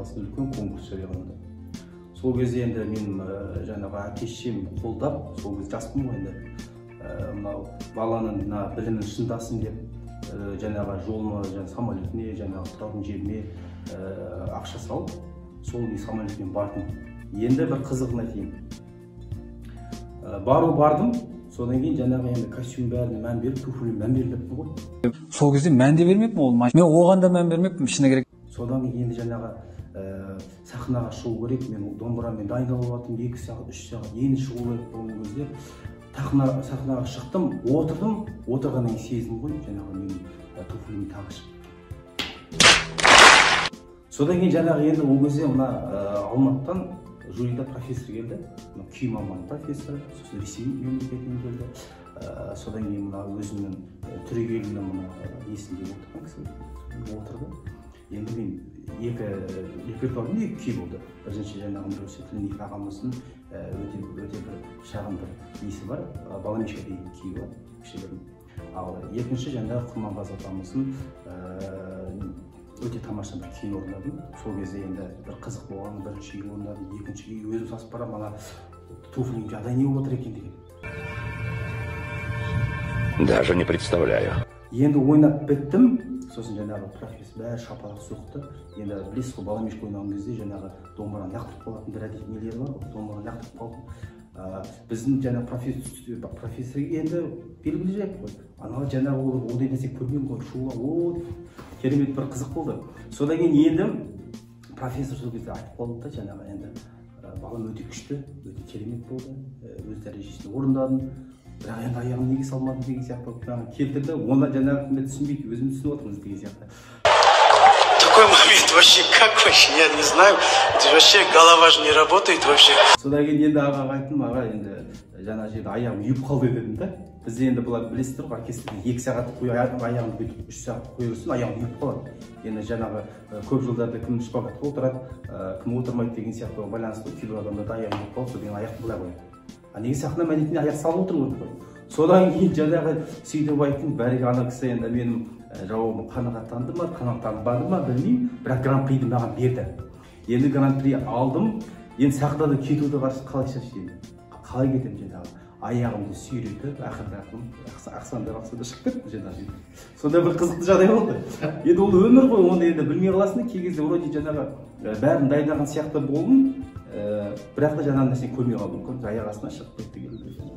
қаласында үлкен конкурс жарияланды. Сол кезде енді мен жаңағы әке-шешем қолдап, сол кезде жаспын ғой енді, мынау баланың білімін шыңдасын деп, жаңағы жолына, самолетіне, жаңағы тұратын жеріне ақша салып, сол самолетпен бардым. Енді бір қызығын айтайын. Бардым, содан кейін жаңағы енді костюм бәріне мән беріп, туфлиге мән бермеппін ғой. Сол кезде мән де бермеппін ол машина. Мен оған да мән бермеппін, шыны керек. Содан кейін енді жаңағы сахнаға шығу керек, мен домбырамен дайындалып жатырмын, 2 сағат, 3 сағат, енді шығу керек болған кезде сахнаға шықтым, отырдым, отырғаннан кейін сездім ғой, жаңағы менің туфлиім тағы шықты. Содан кейін жаңағы енді ол кезде мына Алматыдан жюрида профессор келді, күй маманы профессор, сосын Ресей мемлекетінен келді. Содан кейін мына өзімнің түрегелімнің мына есінде отырған кісі отырды. Енді мен 2 репертуарым 2 күй болды. Бірінші жаңағы Нұрөсет Тілендиев ағамыздың өте бір шағын бір несі бар, Баламешка деген күйі бар, кішігірім. Ал екінші жаңағы Құрманғазы атамыздың өте тамаша бір күйін орындадым. Сол кезде енді бір қызық болған, бірінші күй орындадым, екінші күй өзім сасып барам, ана туфлиң жағдай не болып отыр екен деген. Даже не представляю. Енді ойнап біттім, сосын жаңағы профессор бәрі шапалақ соқты. Енді білесіз ғой, Баламешка ойнаған кезде жаңағы домбыраны лақтырып қалатын бір әдет нелері бар, домбыраны лақтырып қалдым. Біздің жаңағы профессорға енді белгілі жайып қой. Анау жаңағы ондай нәрсе көрмеген ғой, шуға, керемет бір қызық болды. Содан кейін енді профессор сол кезде айтып қалды да, жаңағы енді балам өте күшті, өте керемет болды, өз дәрежесінде орындадым. Бірақ енді аяғын неге салмадым деген сияқты келтірді, оны жаңағы мен түсінбейді, өзім түсініп отырмыз деген сияқты. Такой момент вообще как вообще, я не знаю, вообще голова же не работает вообще. Содан кейін енді ағаға айттым, аға енді жаңа жерде аяғым үйіп қалды дедім да. Бізде енді бұлар білесіздер ғой, оркестрде 2 сағат аяғын бүйтіп 3 сағат қойырсын, аяғым үйіп қалады. Енді жаңағы көп жылдарда кім шпагатқа отырады, кім отырмайды деген сияқты байланысты кейбір адамдарда аяғым үйіп қалады, содан аяқты былай қояды. Неге сахна мәдениетіне аяқ салып отырмын ғой. Содан кейін жаңағы сөйтіп айттым, бәрі ана кісі енді менің жауабым қанағаттанды ма, қанағаттанбады ма білмеймін, бірақ гран-приді маған берді. Енді гран-при алдым, енді сахнада кетуді қалай шешейін? Қалай кетемін жаңағы? Аяғымды сүйретіп, ақсанда шығып кетті жаңағы. Сонда бір қызықты жағдай болды. Енді ол өмір ғой, оны енді білмей қаласың, кей кезде вроде жаңағы бәрін дайындаған сияқты болдым, бірақ та жаңағы нәрсені көрмей қалдым. Аяқ астынан шығып кетті.